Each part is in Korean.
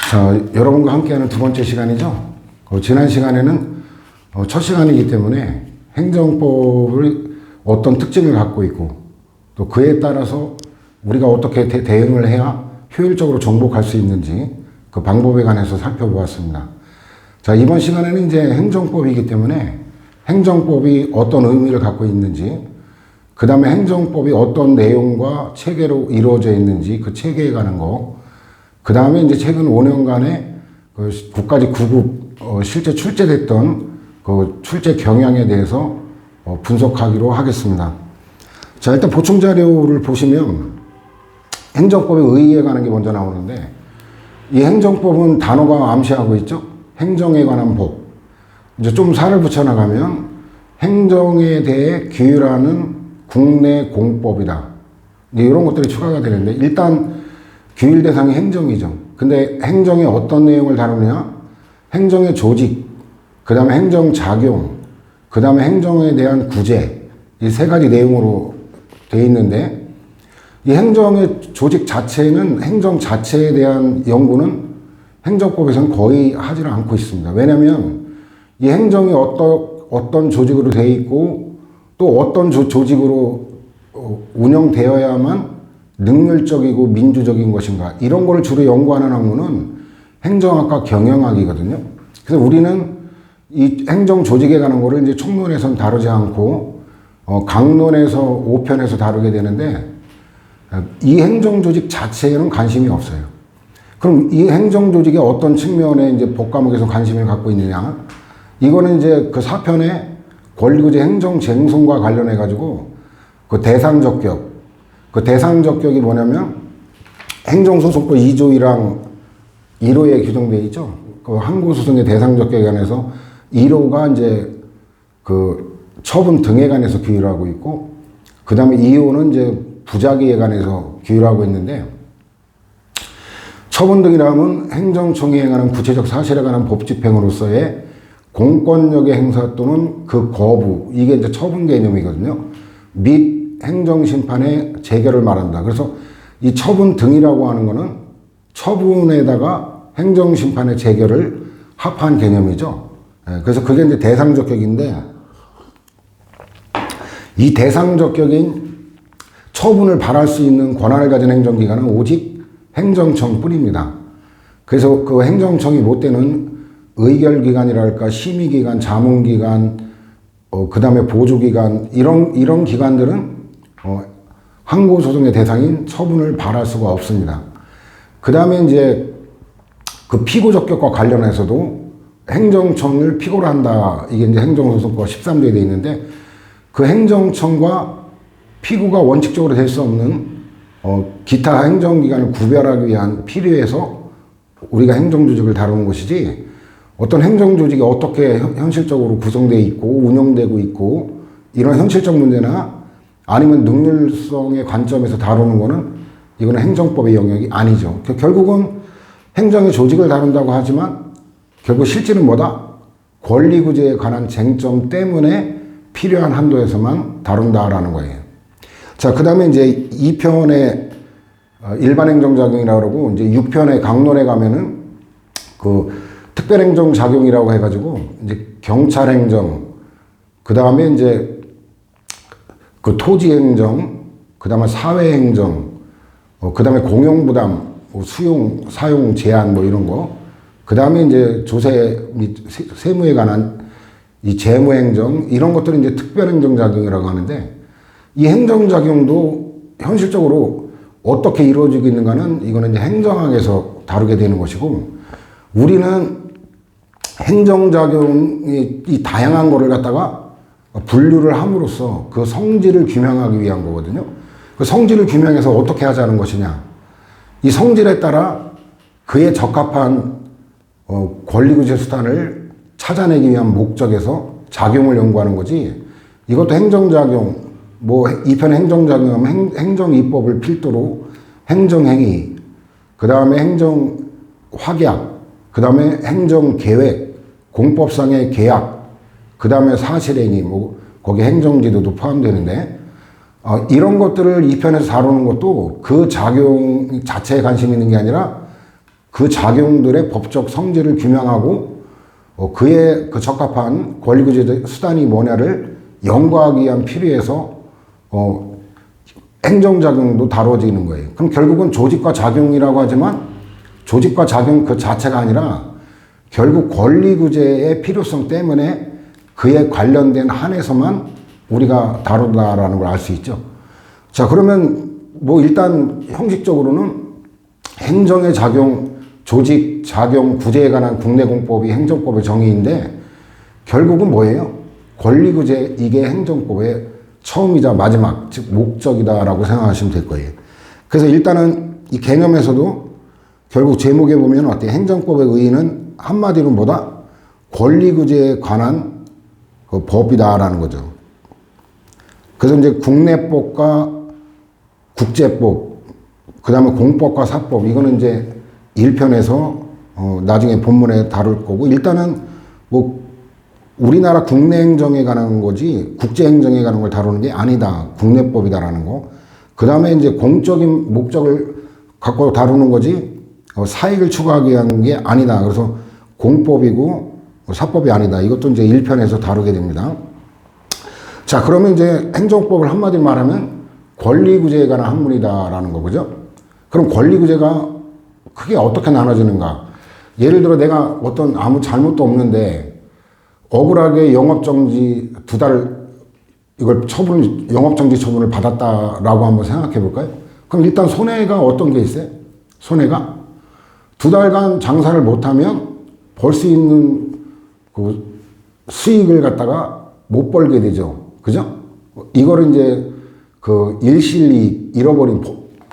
자, 여러분과 함께하는 두 번째 시간이죠. 지난 시간에는 첫 시간이기 때문에 행정법을 어떤 특징을 갖고 있고 또 그에 따라서 우리가 어떻게 대응을 해야 효율적으로 정복할 수 있는지 그 방법에 관해서 살펴보았습니다. 자, 이번 시간에는 이제 행정법이기 때문에 행정법이 어떤 의미를 갖고 있는지, 그 다음에 행정법이 어떤 내용과 체계로 이루어져 있는지 그 체계에 관한 거, 그 다음에 이제 최근 5년간의 그 국가직 9급 실제 출제됐던 그 출제 경향에 대해서 분석하기로 하겠습니다. 자, 일단 보충 자료를 보시면 행정법의 의의에 관한 게 먼저 나오는데, 이 행정법은 단어가 암시하고 있죠. 행정에 관한 법. 이제 좀 살을 붙여나가면 행정에 대해 규율하는 국내 공법이다. 이런 것들이 추가가 되는데, 일단 규율 대상이 행정이죠. 근데 행정의 어떤 내용을 다루느냐? 행정의 조직, 그 다음에 행정 작용, 그 다음에 행정에 대한 구제, 이 세 가지 내용으로 되어 있는데, 이 행정의 조직 자체는 행정 자체에 대한 연구는 행정법에서는 거의 하지를 않고 있습니다. 왜냐하면 이 행정이 어떤 조직으로 되어 있고 또 어떤 조직으로 운영되어야만 능률적이고 민주적인 것인가, 이런 걸 주로 연구하는 학문은 행정학과 경영학이거든요. 그래서 우리는 이 행정 조직에 관한 거를 이제 총론에서는 다루지 않고 강론에서 5편에서 다루게 되는데, 이 행정 조직 자체에는 관심이 없어요. 그럼 이 행정 조직의 어떤 측면에 이제 법과목에서 관심을 갖고 있느냐? 이거는 이제 그 4편에 권리구제 행정 쟁송과 관련해 가지고 그 대상적격, 그 대상적격이 뭐냐면 행정소송법 2조 1항 1호에 규정되어 있죠. 그 항고소송의 대상적격에 관해서 1호가 이제 그 처분 등에 관해서 규율하고 있고, 그 다음에 2호는 이제 부작위에 관해서 규율하고 있는데, 처분 등이라면 행정청이 행하는 구체적 사실에 관한 법 집행으로서의 공권력의 행사 또는 그 거부, 이게 이제 처분 개념이거든요. 및 행정심판의 재결을 말한다. 그래서 이 처분 등이라고 하는 거는 처분에다가 행정심판의 재결을 합한 개념이죠. 그래서 그게 이제 대상적격인데, 이 대상적격인 처분을 발할 수 있는 권한을 가진 행정기관은 오직 행정청뿐입니다. 그래서 그 행정청이 못 되는 의결기관이랄까, 심의기관, 자문기관, 그 다음에 보조기관, 이런 기관들은 항고소송의 대상인 처분을 발할 수가 없습니다. 그 다음에 이제 그 피고적격과 관련해서도 행정청을 피고로 한다. 이게 이제 행정소송법 13조에 되어 있는데, 그 행정청과 피고가 원칙적으로 될 수 없는 기타 행정기관을 구별하기 위한 필요해서 우리가 행정조직을 다루는 것이지, 어떤 행정조직이 어떻게 현실적으로 구성되어 있고 운영되고 있고 이런 현실적 문제나 아니면 능률성의 관점에서 다루는 거는 이거는 행정법의 영역이 아니죠. 결국은 행정의 조직을 다룬다고 하지만 결국 실질은 뭐다? 권리구제에 관한 쟁점 때문에 필요한 한도에서만 다룬다라는 거예요. 자, 그 다음에 이제 2편의 일반행정작용이라고 그러고, 이제 6편의 강론에 가면은 그 특별행정작용이라고 해가지고 이제 경찰행정, 그 다음에 이제 그 토지행정, 그 다음에 사회행정, 그 다음에 공용부담, 수용, 사용 제한 뭐 이런 거, 그 다음에 이제 조세 및 세무에 관한 이 재무행정, 이런 것들은 이제 특별행정작용이라고 하는데, 이 행정작용도 현실적으로 어떻게 이루어지고 있는가는 이거는 이제 행정학에서 다루게 되는 것이고, 우리는 행정작용이 이 다양한 거를 갖다가 분류를 함으로써 그 성질을 규명하기 위한 거거든요. 그 성질을 규명해서 어떻게 하자는 것이냐. 이 성질에 따라 그에 적합한 권리구제 수단을 찾아내기 위한 목적에서 작용을 연구하는 거지, 이것도 행정작용, 뭐 2편 행정작용하면 행정입법을 필두로 행정행위, 그 다음에 행정확약, 그 다음에 행정계획, 공법상의 계약, 그 다음에 사실행위, 뭐 거기 행정지도도 포함되는데, 이런 것들을 2편에서 다루는 것도 그 작용 자체에 관심 있는 게 아니라 그 작용들의 법적 성질을 규명하고 그에 그 적합한 권리구제 수단이 뭐냐를 연구하기 위한 필요해서 행정작용도 다뤄지는 거예요. 그럼 결국은 조직과 작용이라고 하지만 조직과 작용 그 자체가 아니라 결국 권리구제의 필요성 때문에 그에 관련된 한에서만 우리가 다룬다라는 걸 알 수 있죠. 자, 그러면 뭐 일단 형식적으로는 행정의 작용, 조직, 작용, 구제에 관한 국내 공법이 행정법의 정의인데 결국은 뭐예요? 권리구제, 이게 행정법의 처음이자 마지막, 즉 목적이다라고 생각하시면 될 거예요. 그래서 일단은 이 개념에서도 결국 제목에 보면 어때요? 행정법의 의의는 한마디로 뭐다? 권리구제에 관한 그 법이다라는 거죠. 그래서 이제 국내법과 국제법, 그 다음에 공법과 사법, 이거는 이제 1편에서 나중에 본문에 다룰 거고, 일단은 뭐 우리나라 국내 행정에 관한 거지 국제 행정에 관한 걸 다루는 게 아니다. 국내법이다라는 거. 그 다음에 이제 공적인 목적을 갖고 다루는 거지 사익을 추구하기 위한 게 아니다. 그래서 공법이고 사법이 아니다. 이것도 이제 1편에서 다루게 됩니다. 자, 그러면 이제 행정법을 한마디로 말하면 권리구제에 관한 학문이다라는 거, 그죠? 그럼 권리구제가 크게 어떻게 나눠지는가? 예를 들어 내가 어떤 아무 잘못도 없는데 억울하게 영업정지 2달 이걸 영업정지 처분을 받았다라고 한번 생각해 볼까요? 그럼 일단 손해가 어떤 게 있어요? 손해가 2달간 장사를 못하면 벌 수 있는 그 수익을 갖다가 못 벌게 되죠. 그죠? 이거를 이제 그 일실이익,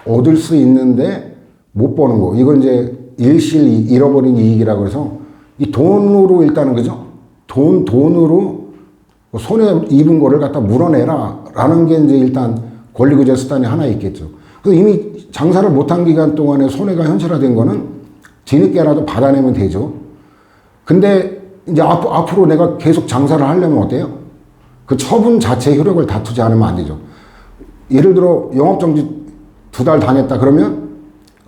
얻을 수 있는데 못 버는 거. 이걸 이제 일실이익, 잃어버린 이익이라고 해서 이 돈으로 일단은, 그죠? 돈으로 손해 입은 거를 갖다 물어내라 라는 게 이제 일단 권리구제 수단이 하나 있겠죠. 그래서 이미 장사를 못한 기간 동안에 손해가 현실화된 거는 뒤늦게라도 받아내면 되죠. 근데 이제 앞으로 내가 계속 장사를 하려면 어때요? 그 처분 자체의 효력을 다투지 않으면 안 되죠. 예를 들어 영업정지 2달 당했다 그러면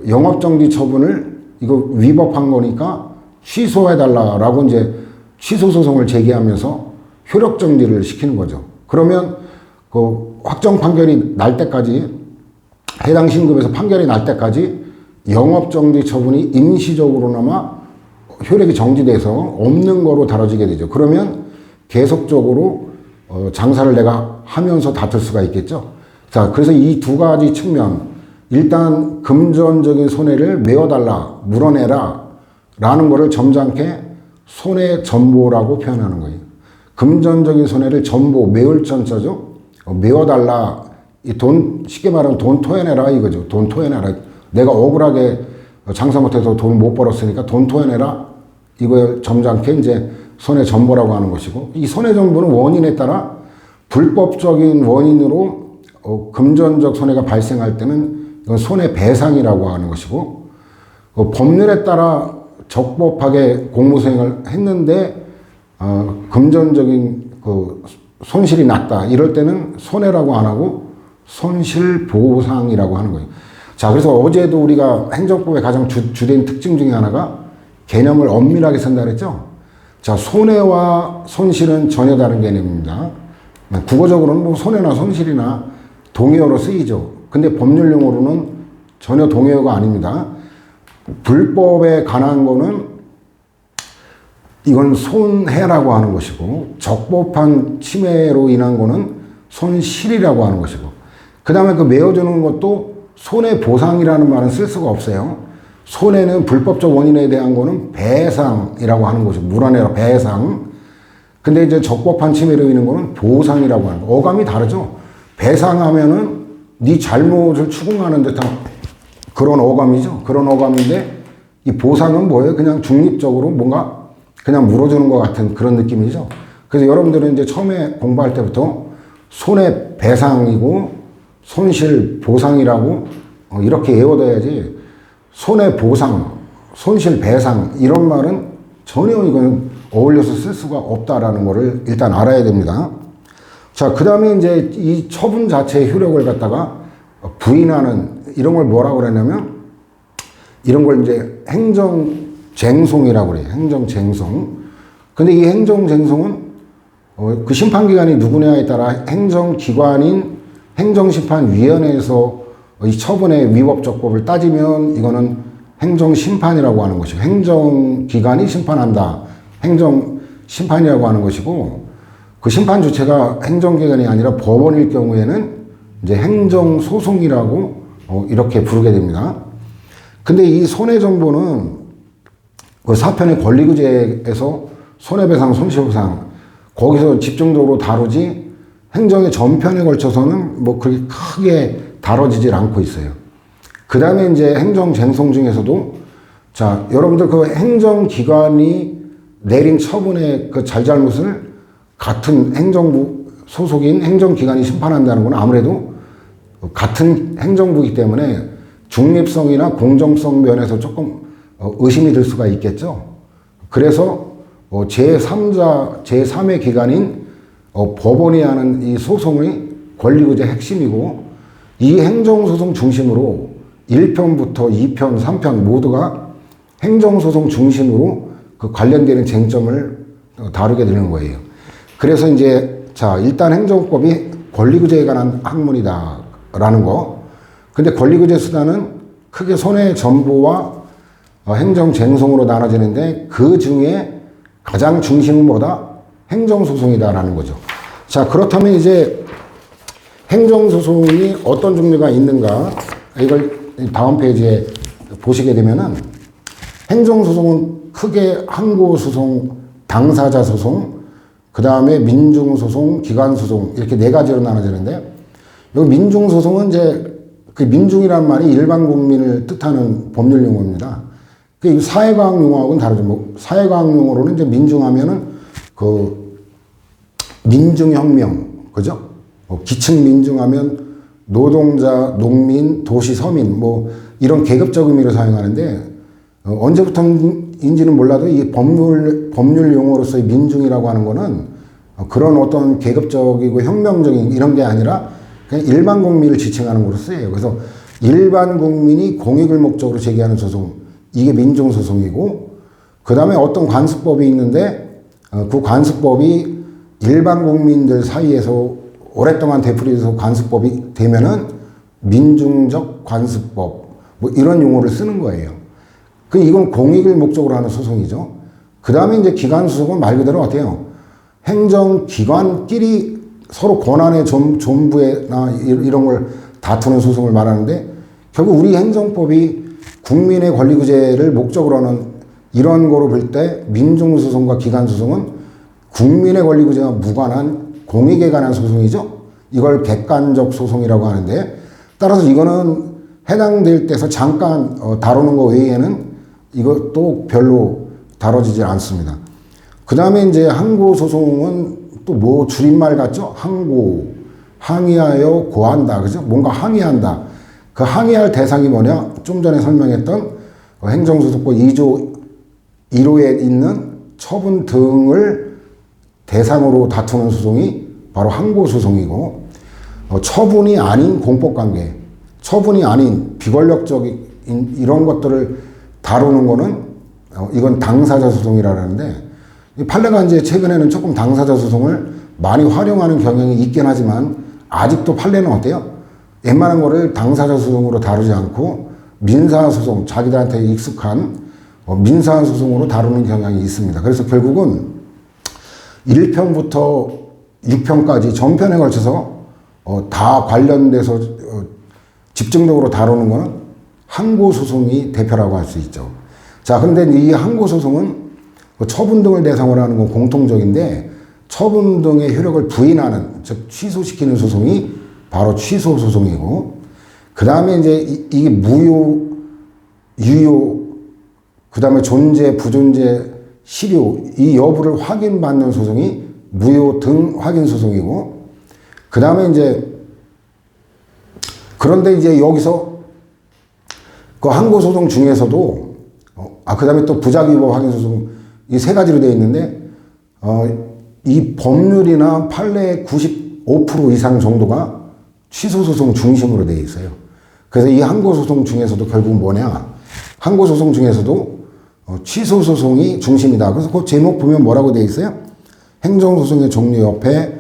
영업정지 처분을 이거 위법한 거니까 취소해달라라고 이제 취소소송을 제기하면서 효력정지를 시키는 거죠. 그러면 그 확정 판결이 날 때까지, 해당 신급에서 판결이 날 때까지 영업정지 처분이 임시적으로나마 효력이 정지돼서 없는 거로 다뤄지게 되죠. 그러면 계속적으로 장사를 내가 하면서 다툴 수가 있겠죠. 자, 그래서 이 두 가지 측면, 일단 금전적인 손해를 메워달라, 물어내라 라는 거를 점잖게 손해전보라고 표현하는 거예요. 금전적인 손해를 전보, 메울 전자죠. 메워달라, 이 돈, 쉽게 말하면 돈 토해내라 이거죠. 돈 토해내라. 내가 억울하게 장사 못해서 돈 못 벌었으니까 돈 토해내라. 이걸 점잖게 이제 손해전보라고 하는 것이고, 이 손해전보는 원인에 따라 불법적인 원인으로 금전적 손해가 발생할 때는 이건 손해배상이라고 하는 것이고, 법률에 따라 적법하게 공무수행을 했는데 금전적인 그 손실이 났다 이럴 때는 손해라고 안 하고 손실보상이라고 하는 거예요. 자, 그래서 어제도 우리가 행정법의 가장 주된 특징 중에 하나가 개념을 엄밀하게 쓴다 그랬죠. 자, 손해와 손실은 전혀 다른 개념입니다. 국어적으로는 뭐 손해나 손실이나 동의어로 쓰이죠. 근데 법률용어로는 전혀 동의어가 아닙니다. 불법에 관한 거는 이건 손해라고 하는 것이고, 적법한 침해로 인한 거는 손실이라고 하는 것이고, 그 다음에 그 메워주는 것도 손해보상이라는 말은 쓸 수가 없어요. 손해는 불법적 원인에 대한 거는 배상이라고 하는 것이고, 물어내라, 배상. 근데 이제 적법한 침해로 인한 거는 보상이라고 하는 거. 어감이 다르죠. 배상하면은 네 잘못을 추궁하는 듯한 그런 어감이죠. 그런 어감인데, 이 보상은 뭐예요? 그냥 중립적으로 뭔가 그냥 물어주는 것 같은 그런 느낌이죠. 그래서 여러분들은 이제 처음에 공부할 때부터 손해배상이고 손실보상이라고 이렇게 외워둬야지, 손해보상, 손실배상 이런 말은 전혀 이건 어울려서 쓸 수가 없다라는 거를 일단 알아야 됩니다. 자, 그 다음에 이제 이 처분 자체의 효력을 갖다가 부인하는 이런 걸 뭐라고 그랬냐면, 이런 걸 이제 행정쟁송이라고 그래요. 행정쟁송. 근데 이 행정쟁송은 그 심판기관이 누구냐에 따라 행정기관인 행정심판위원회에서 이 처분의 위법적법을 따지면 이거는 행정심판이라고 하는 것이고, 행정기관이 심판한다. 행정심판이라고 하는 것이고, 그 심판 주체가 행정기관이 아니라 법원일 경우에는 이제 행정소송이라고 이렇게 부르게 됩니다. 근데 이 손해정보는 그 사편의 권리구제에서 손해배상, 손실보상 거기서 집중적으로 다루지 행정의 전편에 걸쳐서는 뭐 그렇게 크게 다뤄지질 않고 있어요. 그 다음에 이제 행정쟁송 중에서도 자, 여러분들 그 행정기관이 내린 처분의 그 잘잘못을 같은 행정부 소속인 행정기관이 심판한다는 건 아무래도 같은 행정부이기 때문에 중립성이나 공정성 면에서 조금 의심이 들 수가 있겠죠. 그래서 제3자, 제3의 기관인 법원이 하는 이 소송의 권리구제 핵심이고, 이 행정소송 중심으로 1편부터 2편, 3편 모두가 행정소송 중심으로 그 관련되는 쟁점을 다루게 되는 거예요. 그래서 이제 자, 일단 행정법이 권리구제에 관한 학문이다라는 거. 근데 권리구제 수단은 크게 손해전보와 행정쟁송으로 나눠지는데 그 중에 가장 중심은 뭐다? 행정소송이다라는 거죠. 자, 그렇다면 이제 행정소송이 어떤 종류가 있는가? 이걸 다음 페이지에 보시게 되면은 행정소송은 크게 항고소송, 당사자소송, 그 다음에 민중소송, 기관소송 이렇게 네 가지로 나눠지는데, 여기 민중소송은 이제 그 민중이라는 말이 일반 국민을 뜻하는 법률 용어입니다. 그 사회과학 용어하고는 다르죠. 뭐 사회과학 용어로는 이제 민중하면은 그 민중혁명, 그죠? 기층 민중하면 노동자, 농민, 도시, 서민 뭐 이런 계급적 의미로 사용하는데 언제부터인지는 몰라도 이 법률 용어로서의 민중이라고 하는 거는 그런 어떤 계급적이고 혁명적인 이런 게 아니라 그냥 일반 국민을 지칭하는 거로 쓰여요. 그래서 일반 국민이 공익을 목적으로 제기하는 소송, 이게 민중소송이고, 그 다음에 어떤 관습법이 있는데 그 관습법이 일반 국민들 사이에서 오랫동안 되풀이돼서 관습법이 되면은 민중적 관습법 뭐 이런 용어를 쓰는 거예요. 그 이건 공익을 목적으로 하는 소송이죠. 그 다음에 이제 기관소송은 말 그대로 어때요? 행정기관끼리 서로 권한의 존부나 이런 걸 다투는 소송을 말하는데, 결국 우리 행정법이 국민의 권리구제를 목적으로 하는 이런 거로 볼 때 민중소송과 기관소송은 국민의 권리구제와 무관한 공익에 관한 소송이죠. 이걸 객관적 소송이라고 하는데, 따라서 이거는 해당될 때서 잠깐 다루는 거 외에는 이것도 별로 다뤄지지 않습니다. 그 다음에 이제 항고소송은 또 뭐 줄임말 같죠? 항고, 항의하여 고한다. 그죠? 뭔가 항의한다. 그 항의할 대상이 뭐냐? 좀 전에 설명했던 행정소송법 2조 1호에 있는 처분 등을 대상으로 다투는 소송이 바로 항고소송이고, 처분이 아닌 공법관계, 처분이 아닌 비권력적인 이런 것들을 다루는 거는 이건 당사자 소송이라고 하는데, 이 판례가 이제 최근에는 조금 당사자 소송을 많이 활용하는 경향이 있긴 하지만 아직도 판례는 어때요? 웬만한 거를 당사자 소송으로 다루지 않고 민사소송, 자기들한테 익숙한 민사소송으로 다루는 경향이 있습니다. 그래서 결국은 1편부터 6편까지 전편에 걸쳐서 다 관련돼서 집중적으로 다루는 거는 항고소송이 대표라고 할 수 있죠. 자, 근데 이 항고소송은 처분 등을 대상으로 하는 건 공통적인데, 처분 등의 효력을 부인하는, 즉 취소시키는 소송이 바로 취소소송이고, 그 다음에 이제 이게 무효, 유효, 그 다음에 존재, 부존재, 실효, 이 여부를 확인받는 소송이 무효 등 확인소송이고, 그 다음에 이제 그런데 이제 여기서 그 항고소송 중에서도 그 다음에 또 부작위법 확인소송 이 세 가지로 되어 있는데, 이 법률이나 판례의 95% 이상 정도가 취소소송 중심으로 되어 있어요. 그래서 이 항고소송 중에서도 결국 뭐냐, 항고소송 중에서도 취소소송이 중심이다. 그래서 그 제목 보면 뭐라고 되어 있어요? 행정소송의 종류 옆에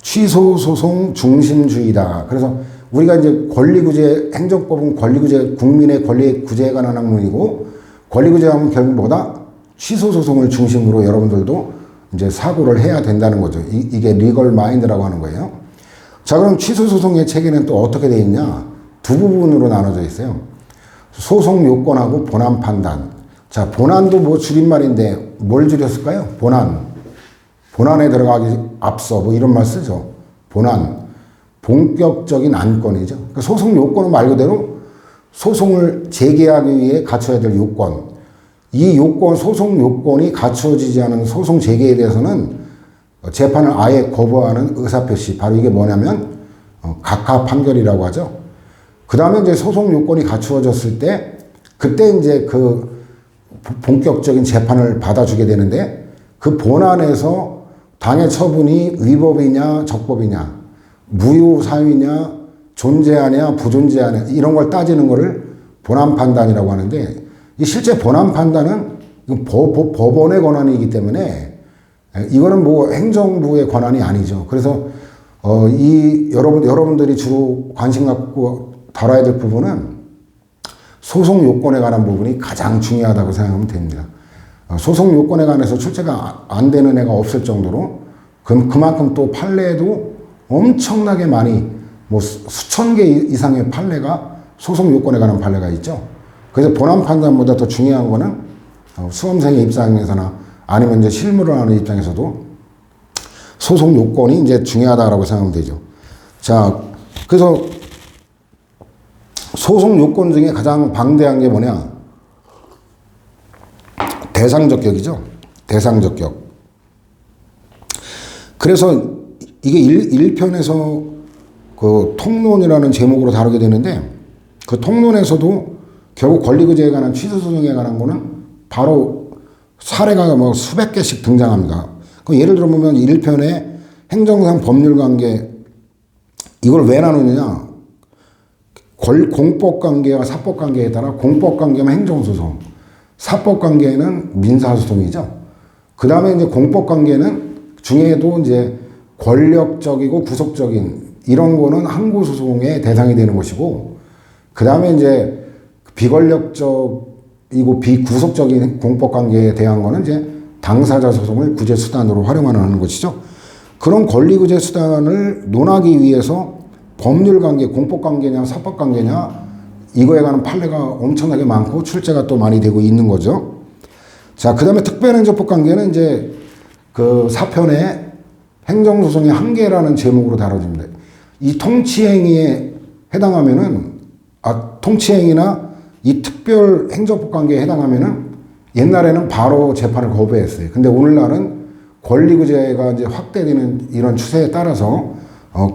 취소소송 중심주의다. 그래서 우리가 이제 권리구제, 행정법은 권리구제, 국민의 권리구제에 관한 학문이고, 권리구제하면 결국 뭐다? 취소소송을 중심으로 여러분들도 이제 사고를 해야 된다는 거죠. 이게 리걸 마인드라고 하는 거예요. 자, 그럼 취소소송의 체계는 또 어떻게 되어 있냐? 두 부분으로 나눠져 있어요. 소송 요건하고 본안 판단. 자, 본안도 뭐 줄임말인데 뭘 줄였을까요? 본안. 본안에 들어가기 앞서 뭐 이런 말 쓰죠. 본안. 본격적인 안건이죠. 그러니까 소송 요건은 말 그대로 소송을 제기하기 위해 갖춰야 될 요건. 이 요건, 소송 요건이 갖춰지지 않은 소송 제기에 대해서는 재판을 아예 거부하는 의사표시. 바로 이게 뭐냐면 각하 판결이라고 하죠. 그 다음에 이제 소송 요건이 갖추어졌을 때 그때 이제 그 본격적인 재판을 받아주게 되는데 그 본안에서 당해 처분이 위법이냐 적법이냐 무효사유냐 존재하냐 부존재하냐 이런 걸 따지는 거를 본안 판단이라고 하는데 이 실제 본안 판단은 법원의 권한이기 때문에 이거는 뭐 행정부의 권한이 아니죠. 그래서 여러분들이 주로 관심 갖고 다뤄야 될 부분은 소송 요건에 관한 부분이 가장 중요하다고 생각하면 됩니다. 소송 요건에 관해서 출제가 안 되는 애가 없을 정도로 그만큼 또 판례도 엄청나게 많이 뭐 수천 개 이상의 판례가 소송 요건에 관한 판례가 있죠. 그래서 본안 판단보다 더 중요한 거는 수험생의 입장에서나 아니면 이제 실무를 하는 입장에서도 소송 요건이 이제 중요하다라고 생각하면 되죠. 자, 그래서 소송 요건 중에 가장 방대한 게 뭐냐? 대상적격이죠. 대상적격. 그래서 이게 1편에서 그 통론이라는 제목으로 다루게 되는데 그 통론에서도 결국 권리구제에 관한 취소소송에 관한 거는 바로 사례가 뭐 수백 개씩 등장합니다. 그 예를 들어보면 1편에 행정상 법률관계 이걸 왜 나누느냐? 공법관계와 사법관계에 따라 공법관계면 행정소송, 사법관계는 민사소송이죠. 그 다음에 이제 공법관계는 중에도 이제 권력적이고 구속적인 이런 거는 항고소송의 대상이 되는 것이고, 그 다음에 이제 비권력적이고 비구속적인 공법관계에 대한 거는 이제 당사자 소송을 구제수단으로 활용하는 것이죠. 그런 권리구제 수단을 논하기 위해서 법률관계, 공법관계냐 사법관계냐 이거에 관한 판례가 엄청나게 많고 출제가 또 많이 되고 있는 거죠. 자, 그 다음에 특별행정법관계는 이제 그 4편에 행정소송의 한계라는 제목으로 다뤄집니다. 이 통치행위에 해당하면은, 통치행위나 이 특별행정법관계에 해당하면은 옛날에는 바로 재판을 거부했어요. 근데 오늘날은 권리구제가 이제 확대되는 이런 추세에 따라서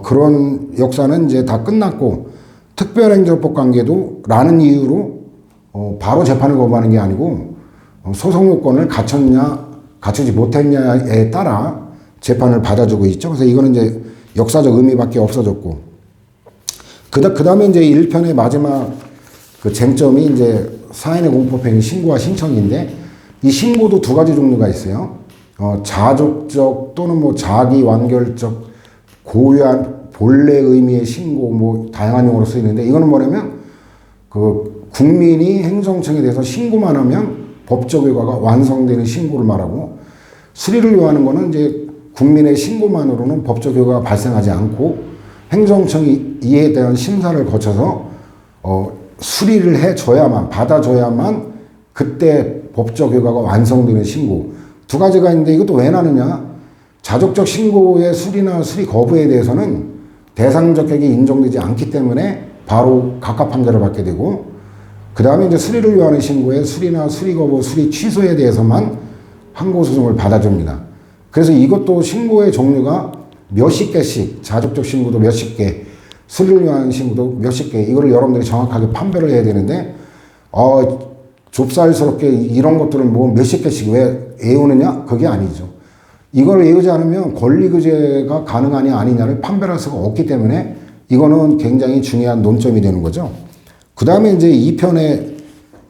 그런 역사는 이제 다 끝났고, 특별행정법 관계도 라는 이유로 바로 재판을 거부하는 게 아니고 소송 요건을 갖췄냐 갖추지 못했냐에 따라 재판을 받아주고 있죠. 그래서 이거는 이제 역사적 의미밖에 없어졌고, 그 다음에 이제 1편의 마지막 그 쟁점이 이제 사인의 공법행위 신고와 신청인데, 이 신고도 두 가지 종류가 있어요. 자족적 또는 뭐 자기 완결적 고유한 본래 의미의 신고, 뭐 다양한 용어로 쓰이는데, 이거는 뭐냐면 그 국민이 행정청에 대해서 신고만 하면 법적 효과가 완성되는 신고를 말하고, 수리를 요하는 거는 이제 국민의 신고만으로는 법적 효과가 발생하지 않고 행정청이 이에 대한 심사를 거쳐서 수리를 해줘야만, 받아줘야만 그때 법적 효과가 완성되는 신고. 두 가지가 있는데 이것도 왜 나누냐? 자족적 신고의 수리나 수리 거부에 대해서는 대상적격이 인정되지 않기 때문에 바로 각하 판결을 받게 되고, 그 다음에 이제 수리를 요하는 신고의 수리나 수리 거부, 수리 취소에 대해서만 항고소송을 받아줍니다. 그래서 이것도 신고의 종류가 몇십 개씩, 자족적 신고도 몇십 개, 수리를 요하는 신고도 몇십 개, 이거를 여러분들이 정확하게 판별을 해야 되는데, 좁쌀스럽게 이런 것들은 뭐 몇십 개씩 왜 외우느냐? 그게 아니죠. 이걸 외우지 않으면 권리구제가 가능하냐 아니냐를 판별할 수가 없기 때문에 이거는 굉장히 중요한 논점이 되는 거죠. 그 다음에 이제 2편에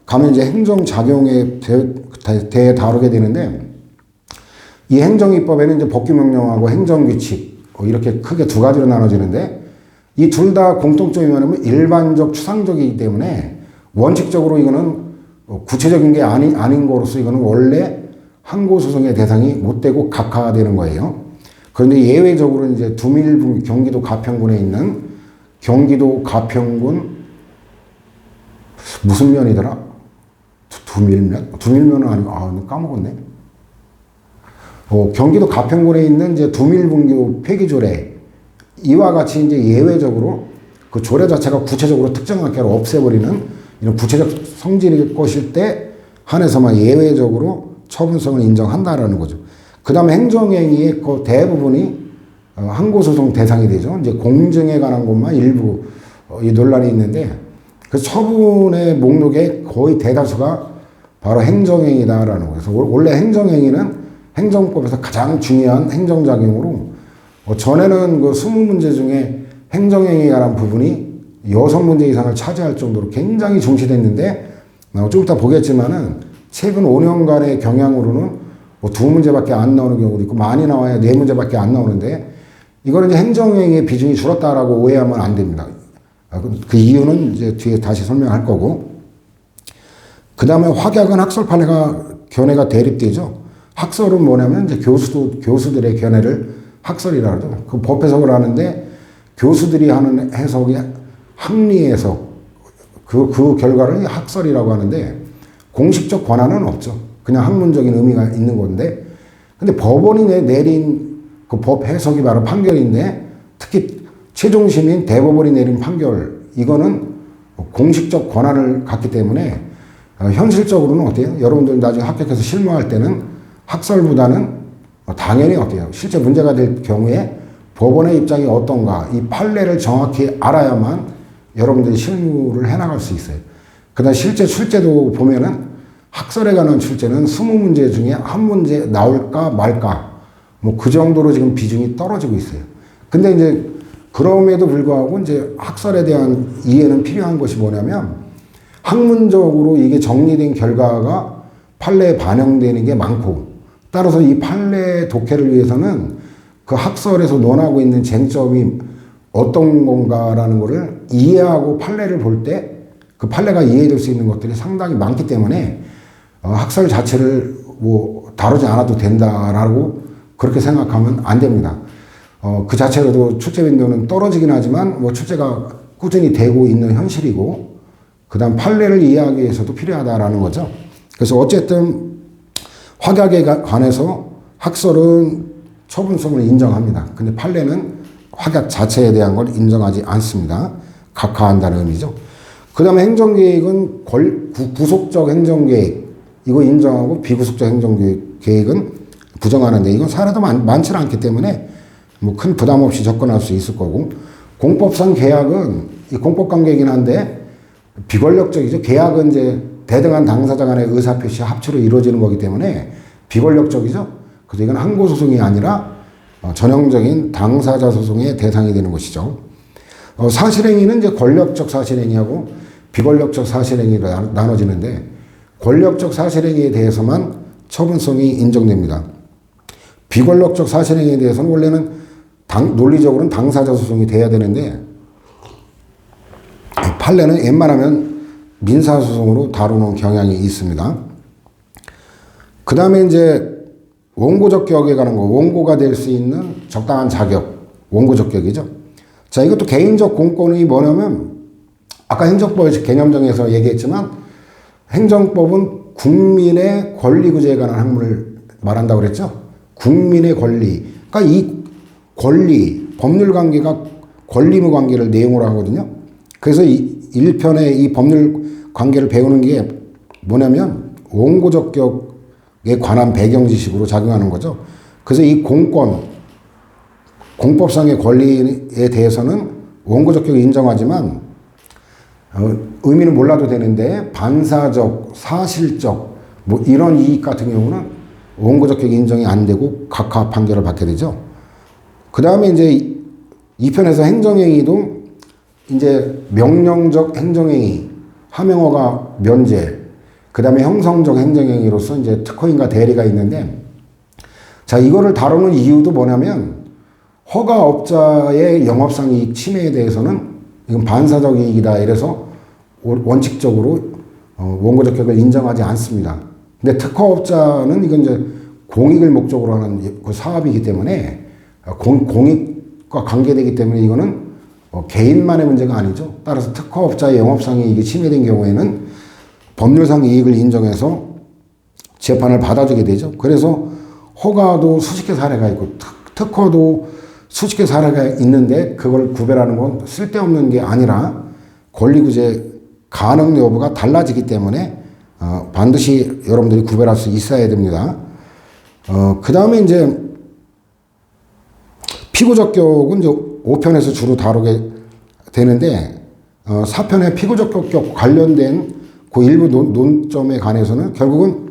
가면 이제 행정작용에 대해 다루게 되는데, 이 행정입법에는 이제 법규명령하고 행정규칙 이렇게 크게 두 가지로 나눠지는데, 이 둘 다 공통점이 뭐냐면 일반적 추상적이기 때문에 원칙적으로 이거는 구체적인 게 아닌 거로서 이거는 원래 항고소송의 대상이 못 되고 각하되는 거예요. 그런데 예외적으로 이제 두밀분 경기도 가평군에 있는 경기도 가평군 무슨 면이더라? 두밀면? 두밀면은 아니고 까먹었네. 경기도 가평군에 있는 이제 두밀분교 폐기조례, 이와 같이 이제 예외적으로 그 조례 자체가 구체적으로 특정한 개를 없애버리는 이런 구체적 성질일 것일 때 한해서만 예외적으로 처분성을 인정한다라는 거죠. 그 다음에 행정행위의 그 대부분이 항고소송 대상이 되죠. 이제 공증에 관한 것만 일부 이 논란이 있는데, 그 처분의 목록의 거의 대다수가 바로 행정행위다라는 거예요. 그래서 원래 행정행위는 행정법에서 가장 중요한 행정작용으로, 전에는 그 20문제 중에 행정행위에 관한 부분이 6문제 이상을 차지할 정도로 굉장히 중시됐는데, 좀 이따 보겠지만은 최근 5년간의 경향으로는 뭐 2문제밖에 안 나오는 경우도 있고, 많이 나와야 4문제밖에 안 나오는데, 이거는 이제 행정행위의 비중이 줄었다라고 오해하면 안 됩니다. 그 이유는 이제 뒤에 다시 설명할 거고. 그 다음에 확약은 학설 판례가 견해가 대립되죠. 학설은 뭐냐면 이제 교수들의 견해를 학설이라 하죠. 그 법 해석을 하는데 교수들이 하는 해석이 학리 해석, 그 결과를 학설이라고 하는데 공식적 권한은 없죠. 그냥 학문적인 의미가 있는 건데, 근데 법원이 내린 그 법 해석이 바로 판결인데, 특히 최종심인 대법원이 내린 판결, 이거는 공식적 권한을 갖기 때문에 현실적으로는 어때요? 여러분들 나중에 합격해서 실무할 때는 학설보다는 당연히 어때요? 실제 문제가 될 경우에 법원의 입장이 어떤가, 이 판례를 정확히 알아야만 여러분들이 실무를 해나갈 수 있어요. 그 다음 실제 출제도 보면은 학설에 관한 출제는 20문제 중에 한 문제 나올까 말까, 뭐 그 정도로 지금 비중이 떨어지고 있어요. 근데 이제 그럼에도 불구하고 이제 학설에 대한 이해는 필요한 것이 뭐냐면, 학문적으로 이게 정리된 결과가 판례에 반영되는 게 많고, 따라서 이 판례 독해를 위해서는 그 학설에서 논하고 있는 쟁점이 어떤 건가라는 것을 이해하고 판례를 볼 때 그 판례가 이해될 수 있는 것들이 상당히 많기 때문에 학설 자체를 뭐 다루지 않아도 된다라고 그렇게 생각하면 안 됩니다. 그 자체로도 출제 빈도는 떨어지긴 하지만 뭐 출제가 꾸준히 되고 있는 현실이고, 그 다음 판례를 이해하기 위해서도 필요하다라는 거죠. 그래서 어쨌든 확약에 관해서 학설은 처분성을 인정합니다. 근데 판례는 확약 자체에 대한 걸 인정하지 않습니다. 각하한다는 의미죠. 그 다음에 행정계획은 구속적 행정계획, 이거 인정하고 비구속적 행정계획은 부정하는데, 이건 사례도 많지는 않기 때문에 뭐 큰 부담 없이 접근할 수 있을 거고, 공법상 계약은 이 공법관계이긴 한데 비권력적이죠. 계약은 이제 대등한 당사자 간의 의사표시 합치로 이루어지는 거기 때문에 비권력적이죠. 그래서 이건 항고소송이 아니라 전형적인 당사자 소송의 대상이 되는 것이죠. 사실행위는 이제 권력적 사실행위하고 비권력적 사실행위로 나눠지는데, 권력적 사실행위에 대해서만 처분성이 인정됩니다. 비권력적 사실행위에 대해서는 원래는 논리적으로는 당사자 소송이 돼야 되는데, 판례는 웬만하면 민사소송으로 다루는 경향이 있습니다. 그 다음에 이제 원고적 격에 관한 거, 원고가 될 수 있는 적당한 자격, 원고적 격이죠. 자, 이것도 개인적 공권이 뭐냐면, 아까 행정법의 개념정에서 얘기했지만, 행정법은 국민의 권리 구제에 관한 학문을 말한다고 그랬죠. 국민의 권리. 그러니까 이 권리, 법률 관계가 권리무 관계를 내용으로 하거든요. 그래서 이 1편의 이 법률 관계를 배우는 게 뭐냐면, 원고적 격에 관한 배경 지식으로 작용하는 거죠. 그래서 이 공권, 공법상의 권리에 대해서는 원고적 격을 인정하지만, 의미는 몰라도 되는데 반사적, 사실적 뭐 이런 이익 같은 경우는 원고적 격이 인정이 안 되고 각하 판결을 받게 되죠. 그 다음에 이제 2편에서 행정행위도 이제 명령적 행정행위, 하명허가 면제, 그 다음에 형성적 행정행위로서 이제 특허인과 대리가 있는데, 자, 이거를 다루는 이유도 뭐냐면, 허가업자의 영업상 이익 침해에 대해서는 이건 반사적 이익이다. 이래서 원칙적으로 원고적 격을 인정하지 않습니다. 근데 특허업자는 이건 이제 공익을 목적으로 하는 그 사업이기 때문에 공익과 관계되기 때문에 이거는 개인만의 문제가 아니죠. 따라서 특허업자의 영업상 이익이 침해된 경우에는 법률상 이익을 인정해서 재판을 받아주게 되죠. 그래서 허가도 수십 개 사례가 있고 특허도 수십 개 사례가 있는데 그걸 구별하는 건 쓸데없는 게 아니라 권리구제 가능 여부가 달라지기 때문에 반드시 여러분들이 구별할 수 있어야 됩니다. 그 다음에 이제 피고적격은 이제 5편에서 주로 다루게 되는데 4편의 피고적격 관련된 그 일부 논점에 관해서는 결국은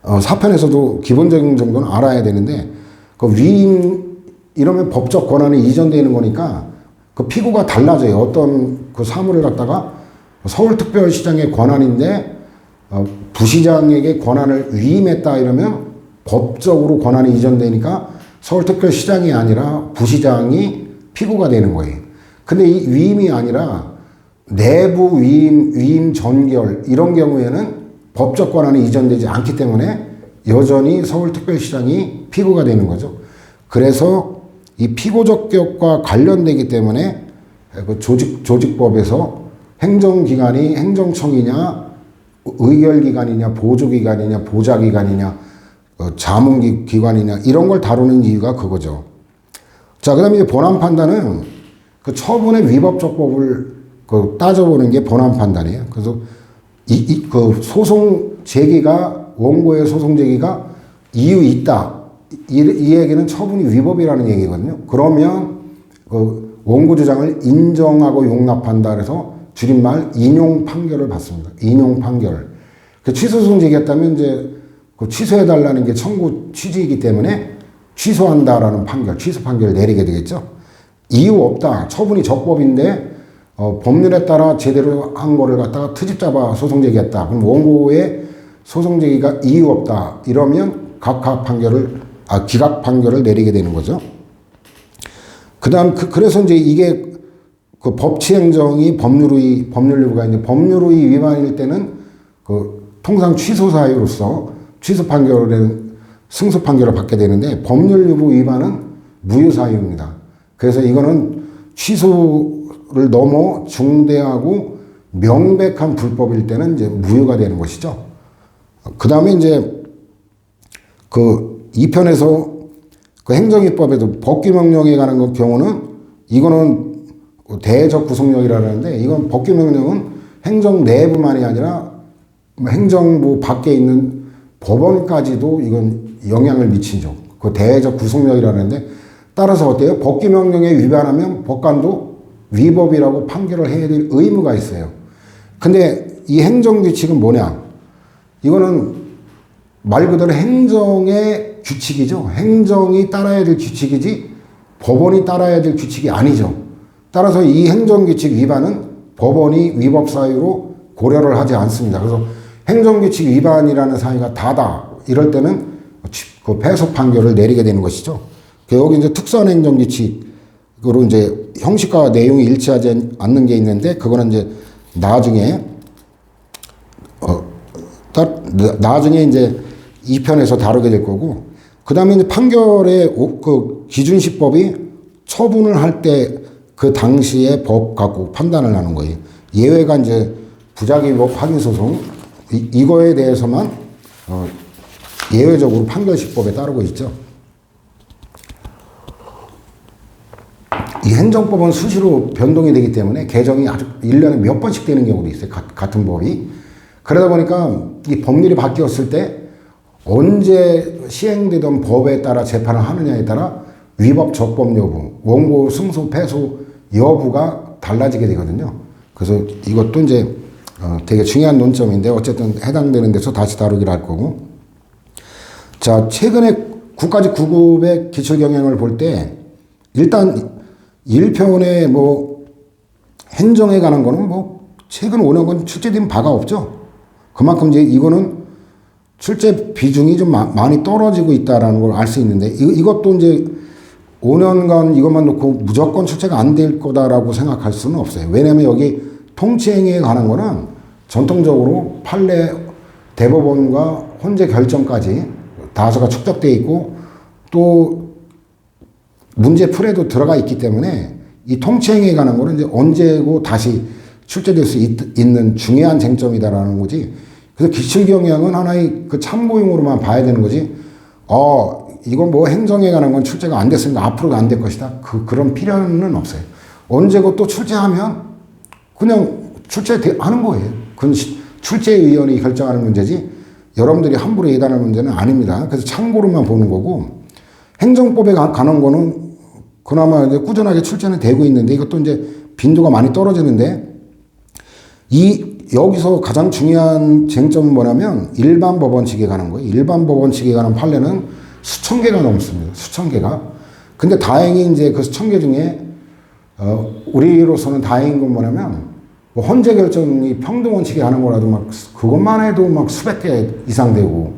4편에서도 기본적인 정도는 알아야 되는데 그 위임 이러면 법적 권한이 이전되는 거니까 그 피고가 달라져요. 어떤 그 사물을 갖다가 서울특별시장의 권한인데 부시장에게 권한을 위임했다 이러면 법적으로 권한이 이전되니까 서울특별시장이 아니라 부시장이 피고가 되는 거예요. 근데 이 위임이 아니라 내부 위임 전결 이런 경우에는 법적 권한이 이전되지 않기 때문에 여전히 서울특별시장이 피고가 되는 거죠. 그래서 이 피고적격과 관련되기 때문에 그 조직법에서 행정기관이 행정청이냐, 의결기관이냐, 보조기관이냐, 보좌기관이냐, 자문기관이냐 이런 걸 다루는 이유가 그거죠. 자, 그 다음에 이제 본안판단은 그 처분의 위법적법을 따져보는 게 본안판단이에요. 그래서 그 소송 제기가 원고의 소송 제기가 이유 있다. 이 얘기는 처분이 위법이라는 얘기거든요. 그러면 그 원고 주장을 인정하고 용납한다 그래서 줄임말 인용 판결을 받습니다. 인용 판결. 그 취소소송 제기했다면 이제 그 취소해달라는 게 청구 취지이기 때문에 취소한다라는 판결, 취소 판결을 내리게 되겠죠. 이유 없다. 처분이 적법인데 법률에 따라 제대로 한 거를 갖다가 트집 잡아 소송 제기했다. 그럼 원고의 소송 제기가 이유 없다. 이러면 기각 판결을 내리게 되는 거죠. 그래서 이제 이게 그 법치행정이 법률유보가 이제 법률의 위반일 때는 그 통상 취소 사유로서 취소 판결은 승소 판결을 받게 되는데 법률유보 위반은 무효 사유입니다. 그래서 이거는 취소를 넘어 중대하고 명백한 불법일 때는 이제 무효가 되는 것이죠. 그 다음에 이제 그 2편에서 그 행정입법에도 법규명령에 관한 경우는 이거는 대적 구속력이라는데 이건 법규명령은 행정 내부만이 아니라 행정부 밖에 있는 법원까지도 이건 영향을 미치죠. 그 대적 구속력이라는데 따라서 어때요? 법규명령에 위반하면 법관도 위법이라고 판결을 해야 될 의무가 있어요. 근데 이 행정규칙은 뭐냐? 이거는 말 그대로 행정의 규칙이죠. 행정이 따라야 될 규칙이지 법원이 따라야 될 규칙이 아니죠. 따라서 이 행정규칙 위반은 법원이 위법 사유로 고려를 하지 않습니다. 그래서 행정규칙 위반이라는 사유가 다다. 이럴 때는 그 패소 판결을 내리게 되는 것이죠. 여기 이제 특수한 행정규칙으로 이제 형식과 내용이 일치하지 않는 게 있는데 그거는 이제 나중에 이제 2편에서 다루게 될 거고, 그 다음에 이제 판결의 그 기준시법이 처분을 할 때 그 당시의 법 갖고 판단을 하는 거예요. 예외가 이제 부작위법 확인소송, 이거에 대해서만 예외적으로 판결시법에 따르고 있죠. 이 행정법은 수시로 변동이 되기 때문에 개정이 아주 1년에 몇 번씩 되는 경우도 있어요. 같은 법이. 그러다 보니까 이 법률이 바뀌었을 때 언제 시행되던 법에 따라 재판을 하느냐에 따라 위법 적법 여부, 원고 승소 패소 여부가 달라지게 되거든요. 그래서 이것도 이제 되게 중요한 논점인데 어쨌든 해당되는 데서 다시 다루기로 할 거고. 자, 최근에 국가직 9급의 기출경향을 볼 때 일단 1편에 뭐 행정에 관한 거는 뭐 최근 5년간 출제된 바가 없죠. 그만큼 이제 이거는 출제 비중이 좀 많이 떨어지고 있다라는 걸 알 수 있는데 이것도 이제 5년간 이것만 놓고 무조건 출제가 안 될 거다라고 생각할 수는 없어요. 왜냐하면 여기 통치행위에 관한 거는 전통적으로 판례 대법원과 헌재 결정까지 다수가 축적돼 있고 또 문제 풀에도 들어가 있기 때문에 이 통치행위에 관한 거는 이제 언제고 다시 출제될 수 있는 중요한 쟁점이다라는 거지. 그래서 기출경향은 하나의 그 참고용으로만 봐야 되는 거지. 이건 뭐 행정에 관한 건 출제가 안 됐으니까 앞으로도 안 될 것이다. 그런 필요는 없어요. 언제고 또 출제하면 그냥 출제하는 거예요. 그건 출제위원이 결정하는 문제지 여러분들이 함부로 예단할 문제는 아닙니다. 그래서 참고로만 보는 거고 행정법에 관한 거는 그나마 이제 꾸준하게 출제는 되고 있는데 이것도 이제 빈도가 많이 떨어지는데 여기서 가장 중요한 쟁점은 뭐냐면 일반 법원칙에 관한 거예요. 일반 법원칙에 관한 판례는 수천 개가 넘습니다. 수천 개가. 근데 다행히 이제 그 수천 개 중에 우리로서는 다행인 건 뭐냐면 뭐 헌재 결정이 평등원칙에 관한 거라도 막 그것만 해도 막 수백 개 이상 되고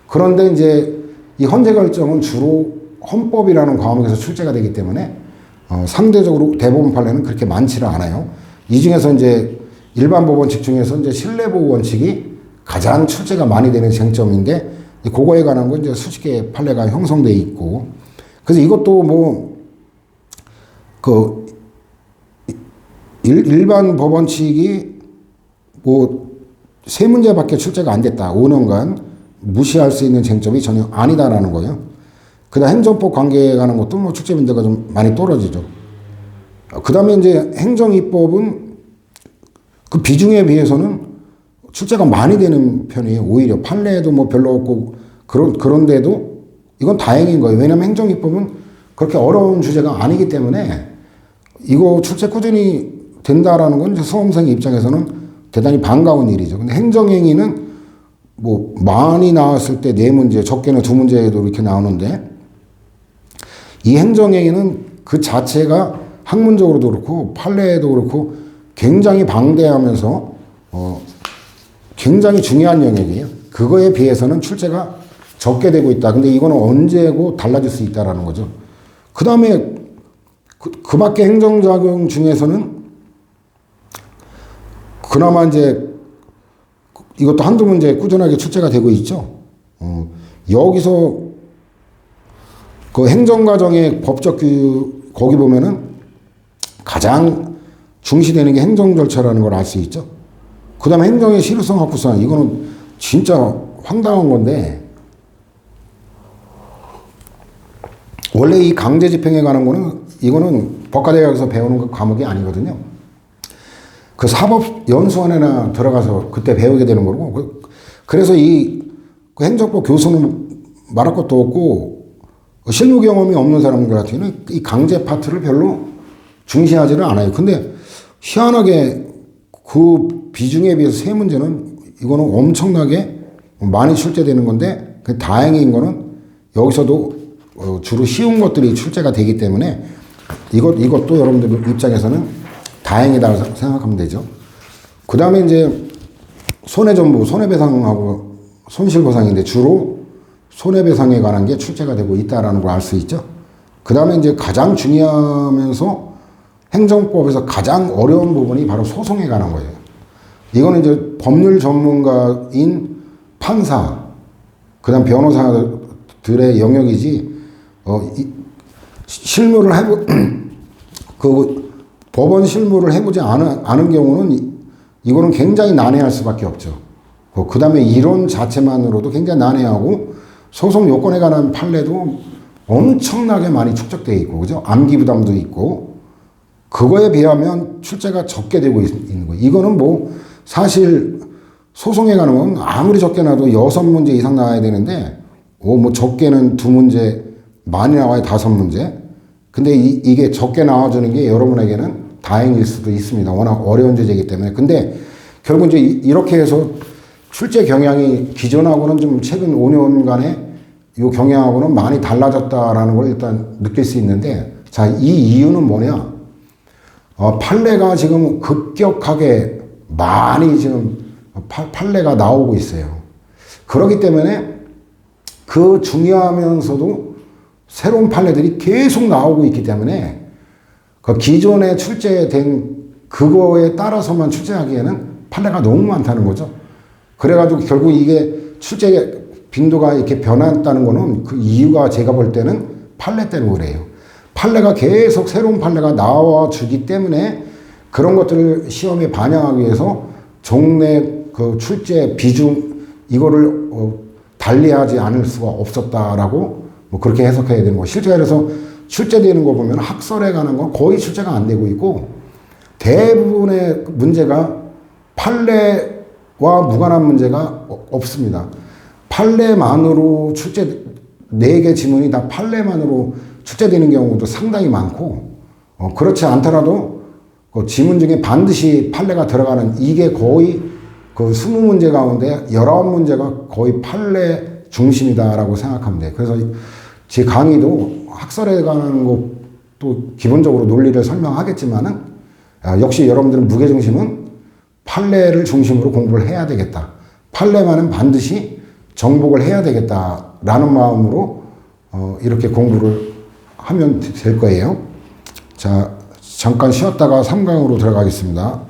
그런데 이제 이 헌재 결정은 주로 헌법이라는 과목에서 출제가 되기 때문에 상대적으로 대법원 판례는 그렇게 많지는 않아요. 이 중에서 이제 일반 법원칙 중에서 이제 신뢰보호 원칙이 가장 출제가 많이 되는 쟁점인데 그거에 관한 건 이제 수십 개의 판례가 형성돼 있고 그래서 이것도 뭐 그 일반 법원칙이 뭐 세 문제밖에 출제가 안 됐다. 5년간 무시할 수 있는 쟁점이 전혀 아니다라는 거예요. 그다음 행정법 관계에 관한 것도 뭐 출제 빈도가 좀 많이 떨어지죠. 그다음에 이제 행정입법은 그 비중에 비해서는 출제가 많이 되는 편이에요. 오히려 판례도 뭐 별로 없고 그런데도 이건 다행인 거예요. 왜냐하면 행정입법은 그렇게 어려운 주제가 아니기 때문에 이거 출제 꾸준히 된다라는 건 수험생 입장에서는 대단히 반가운 일이죠. 근데 행정행위는 뭐 많이 나왔을 때 4문제, 적게는 2문제에도 이렇게 나오는데 이 행정행위는 그 자체가 학문적으로도 그렇고 판례에도 그렇고 굉장히 방대하면서 굉장히 중요한 영역이에요. 그거에 비해서는 출제가 적게 되고 있다. 근데 이거는 언제고 달라질 수 있다라는 거죠. 그 다음에 그 밖에 행정작용 중에서는 그나마 이제 이것도 한두 문제 꾸준하게 출제가 되고 있죠. 여기서 그 행정과정의 법적 교육 거기 보면은 가장 중시되는 게 행정 절차라는 걸 알 수 있죠. 그 다음에 행정의 실효성 확보성 이거는 진짜 황당한 건데 원래 이 강제 집행에 관한 거는 이거는 법과대학에서 배우는 그 과목이 아니거든요. 그 사법연수원에나 들어가서 그때 배우게 되는 거고 그래서 그 행정법 교수는 말할 것도 없고 실무 경험이 없는 사람들 같은 경우는 이 강제 파트를 별로 중시하지는 않아요. 근데 희한하게 그 비중에 비해서 세 문제는 이거는 엄청나게 많이 출제되는 건데 다행인 거는 여기서도 주로 쉬운 것들이 출제가 되기 때문에 이것도 여러분들 입장에서는 다행이다 생각하면 되죠. 그 다음에 이제 손해전부, 손해배상하고 손실보상인데 주로 손해배상에 관한 게 출제가 되고 있다라는 걸 알 수 있죠. 그 다음에 이제 가장 중요하면서 행정법에서 가장 어려운 부분이 바로 소송에 관한 거예요. 이거는 이제 법률 전문가인 판사, 그 다음 변호사들의 영역이지, 실무를 법원 실무를 해보지 않은 경우는 이거는 굉장히 난해할 수밖에 없죠. 그 다음에 이론 자체만으로도 굉장히 난해하고 소송 요건에 관한 판례도 엄청나게 많이 축적되어 있고, 그죠? 암기 부담도 있고, 그거에 비하면 출제가 적게 되고 있는 거예요. 이거는 뭐 사실 소송에 관한 건 아무리 적게 나도 6문제 이상 나와야 되는데, 뭐 적게는 2문제, 많이 나와야 5문제. 근데 이게 적게 나와주는 게 여러분에게는 다행일 수도 있습니다. 워낙 어려운 주제이기 때문에. 근데 결국 이제 이렇게 해서 출제 경향이 기존하고는 좀 최근 5년간의 이 경향하고는 많이 달라졌다라는 걸 일단 느낄 수 있는데, 자, 이 이유는 뭐냐? 판례가 지금 급격하게 많이 지금 판례가 나오고 있어요. 그렇기 때문에 그 중요하면서도 새로운 판례들이 계속 나오고 있기 때문에 그 기존에 출제된 그거에 따라서만 출제하기에는 판례가 너무 많다는 거죠. 그래가지고 결국 이게 출제 빈도가 이렇게 변했다는 거는 그 이유가 제가 볼 때는 판례 때문에 그래요. 판례가 계속 새로운 판례가 나와주기 때문에 그런 것들을 시험에 반영하기 위해서 종래 그 출제 비중 이거를 달리하지 않을 수가 없었다라고 뭐 그렇게 해석해야 되는 거. 실제로 그래서 출제되는 거 보면 학설에 관한 건 거의 출제가 안 되고 있고 대부분의 문제가 판례와 무관한 문제가 없습니다. 판례만으로 출제 4개 지문이 다 판례만으로 출제되는 경우도 상당히 많고 그렇지 않더라도 그 지문 중에 반드시 판례가 들어가는 이게 거의 그 20문제 가운데 19문제가 거의 판례 중심이다라고 생각하면 돼요. 그래서 제 강의도 학설에 관한 것도 기본적으로 논리를 설명하겠지만은 역시 여러분들은 무게중심은 판례를 중심으로 공부를 해야 되겠다. 판례만은 반드시 정복을 해야 되겠다라는 마음으로 이렇게 공부를 하면 될 거예요. 자, 잠깐 쉬었다가 3강으로 들어가겠습니다.